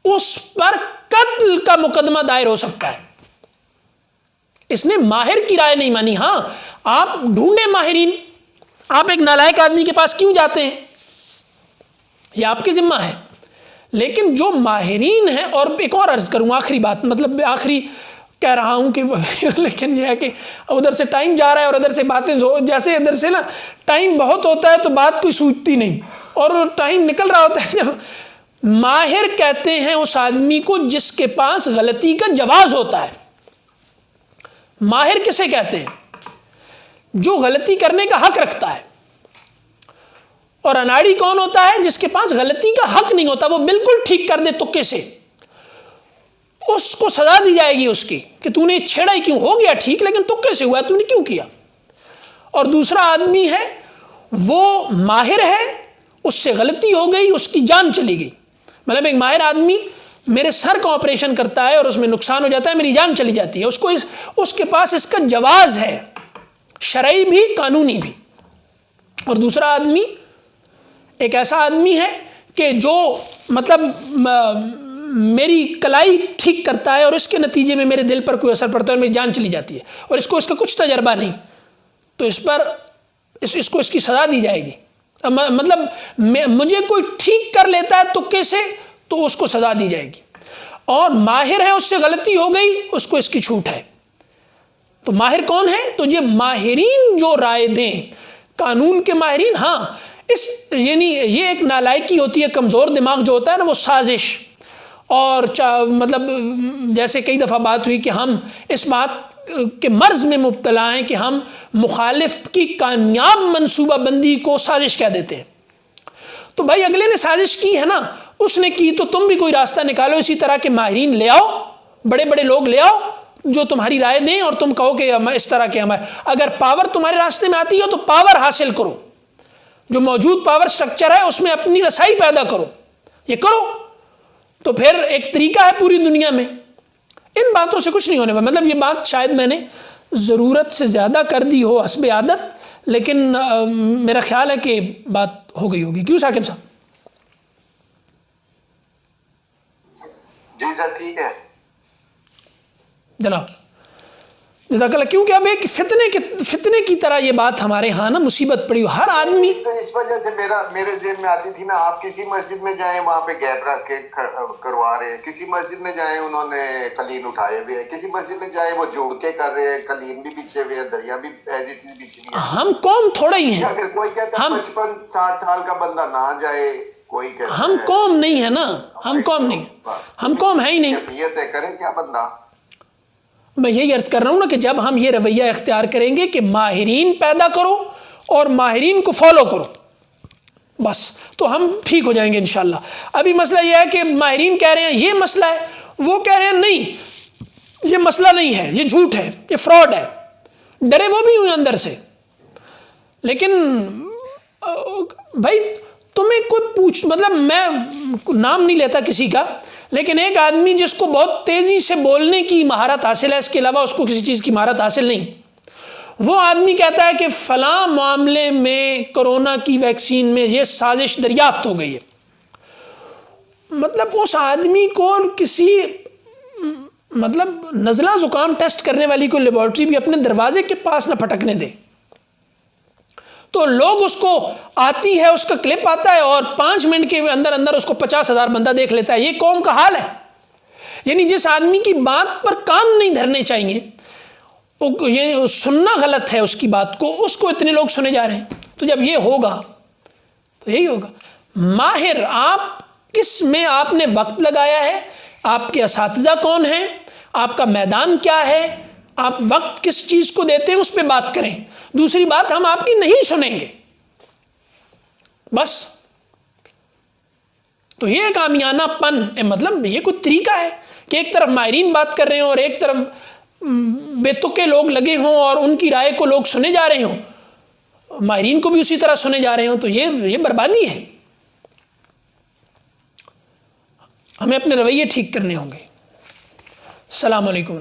اس پر قتل کا مقدمہ دائر ہو سکتا ہے. اس نے ماہر کی رائے نہیں مانی. ہاں، آپ ڈھونڈیں ماہرین. آپ ایک نالائق آدمی کے پاس کیوں جاتے ہیں؟ یہ آپ کی ذمہ ہے. لیکن جو ماہرین ہیں، اور ایک اور عرض کروں، آخری بات، مطلب آخری کہہ رہا ہوں کہ لیکن یہ ہے کہ ادھر سے ٹائم جا رہا ہے اور ادھر سے باتیں، جیسے ادھر سے نا ٹائم بہت ہوتا ہے تو بات کوئی سوچتی نہیں، اور ٹائم نکل رہا ہوتا ہے. ماہر کہتے ہیں اس آدمی کو جس کے پاس غلطی کا جواز ہوتا ہے. ماہر کسے کہتے ہیں؟ جو غلطی کرنے کا حق رکھتا ہے. اور اناڑی کون ہوتا ہے؟ جس کے پاس غلطی کا حق نہیں ہوتا، وہ بالکل ٹھیک کر دے تکے سے. اس کو سزا دی جائے گی اس کی کہ تو نے چھیڑا ہی کیوں، ہو گیا ٹھیک لیکن تکے سے ہوا، تو نے کیوں کیا. اور دوسرا آدمی ہے، وہ ماہر ہے، اس سے غلطی ہو گئی، اس کی جان چلی گئی. مطلب ایک ماہر آدمی میرے سر کا آپریشن کرتا ہے اور اس میں نقصان ہو جاتا ہے، میری جان چلی جاتی ہے، اس کے پاس اس کا جواز ہے، شرعی بھی قانونی بھی. اور دوسرا آدمی ایک ایسا آدمی ہے کہ جو مطلب میری کلائی ٹھیک کرتا ہے اور اس کے نتیجے میں میرے دل پر کوئی اثر پڑتا ہے اور میری جان چلی جاتی ہے، اور اس کا کچھ تجربہ نہیں، تو اس پر اس کو اس کی سزا دی جائے گی. مطلب مجھے کوئی ٹھیک کر لیتا ہے تکے سے تو اس کو سزا دی جائے گی. اور ماہر ہے، اس سے غلطی ہو گئی، اس کو اس کی چھوٹ ہے. تو ماہر کون ہے؟ تو یہ ماہرین جو رائے دیں، قانون کے ماہرین. ہاں، یعنی یہ ایک نالائکی ہوتی ہے، کمزور دماغ جو ہوتا ہے نا، وہ سازش، اور مطلب جیسے کئی دفعہ بات ہوئی کہ ہم اس بات کے مرض میں مبتلا ہیں کہ ہم مخالف کی کامیاب منصوبہ بندی کو سازش کہہ دیتے ہیں. تو بھائی اگلے نے سازش کی ہے نا، اس نے کی، تو تم بھی کوئی راستہ نکالو. اسی طرح کے ماہرین لے آؤ، بڑے بڑے لوگ لے آؤ جو تمہاری رائے دیں، اور تم کہو کہ اس طرح کے ہمارے، اگر پاور تمہارے راستے میں آتی ہو تو پاور حاصل کرو. جو موجود پاور سٹرکچر ہے اس میں اپنی رسائی پیدا کرو. یہ کرو تو پھر ایک طریقہ ہے پوری دنیا میں. ان باتوں سے کچھ نہیں ہونے والا. مطلب یہ بات شاید میں نے ضرورت سے زیادہ کر دی ہو حسب عادت، لیکن میرا خیال ہے کہ بات ہو گئی ہوگی. کیوں ثاقب صاحب؟ جی سر ٹھیک ہے جناب، جزاک اللہ. کیونکہ اب ایک فتنے کی طرح یہ بات ہمارے ہاں نا مصیبت پڑی ہو، ہر آدمی. اس وجہ سے میرے ذہن میں آتی تھی نا، آپ کسی مسجد میں جائیں وہاں پہ گیپ رکھ کے کروا رہے ہیں، کسی مسجد میں جائیں انہوں نے قلین اٹھائے ہوئے ہیں، کسی مسجد میں جائیں وہ جوڑ کے کر رہے ہیں، قلین بھی بچھے ہوئے ہیں، دریا بھی بچھی ہوئی ہے. ہم قوم تھوڑا ہی ہیں. اگر کوئی کہتا ہے 55-60 سال کا بندہ نہ جائے، کوئی کہتا ہے ہم قوم نہیں ہے نا، ہم قوم نہیں ہے، ہم قوم ہے ہی نہیں. کیفیت ہے، کرے کیا بندہ. میں یہی عرض کر رہا ہوں نا کہ جب ہم یہ رویہ اختیار کریں گے کہ ماہرین پیدا کرو اور ماہرین کو فالو کرو، بس تو ہم ٹھیک ہو جائیں گے انشاءاللہ. ابھی مسئلہ یہ ہے کہ ماہرین کہہ رہے ہیں یہ مسئلہ ہے، وہ کہہ رہے ہیں نہیں یہ مسئلہ نہیں ہے، یہ جھوٹ ہے، یہ فراڈ ہے. ڈرے وہ بھی ہوئے اندر سے. لیکن بھائی تمہیں کوئی مطلب میں نام نہیں لیتا کسی کا، لیکن ایک آدمی جس کو بہت تیزی سے بولنے کی مہارت حاصل ہے، اس کے علاوہ اس کو کسی چیز کی مہارت حاصل نہیں، وہ آدمی کہتا ہے کہ فلاں معاملے میں کرونا کی ویکسین میں یہ سازش دریافت ہو گئی ہے، مطلب اس آدمی کو کسی نزلہ زکام ٹیسٹ کرنے والی کوئی لیبارٹری بھی اپنے دروازے کے پاس نہ پھٹکنے دے، تو لوگ اس کو آتی ہے، اس کا کلپ آتا ہے اور 5 منٹ کے اندر اندر اس کو 50,000 بندہ دیکھ لیتا ہے۔ یہ قوم کا حال ہے۔ یعنی جس آدمی کی بات پر کان نہیں دھرنے چاہیے، یہ سننا غلط ہے اس کی بات کو، اس کو اتنے لوگ سنے جا رہے ہیں۔ تو جب یہ ہوگا تو یہی ہوگا۔ ماہر آپ کس میں آپ نے وقت لگایا ہے، آپ کے اساتذہ کون ہیں، آپ کا میدان کیا ہے، آپ وقت کس چیز کو دیتے ہیں، اس پہ بات کریں۔ دوسری بات ہم آپ کی نہیں سنیں گے، بس۔ تو یہ ایک عامیانہ پن، مطلب یہ کوئی طریقہ ہے کہ ایک طرف ماہرین بات کر رہے ہوں اور ایک طرف بے تکے لوگ لگے ہوں اور ان کی رائے کو لوگ سنے جا رہے ہوں، ماہرین کو بھی اسی طرح سنے جا رہے ہوں، تو یہ بربادی ہے۔ ہمیں اپنے رویے ٹھیک کرنے ہوں گے۔ السلام علیکم۔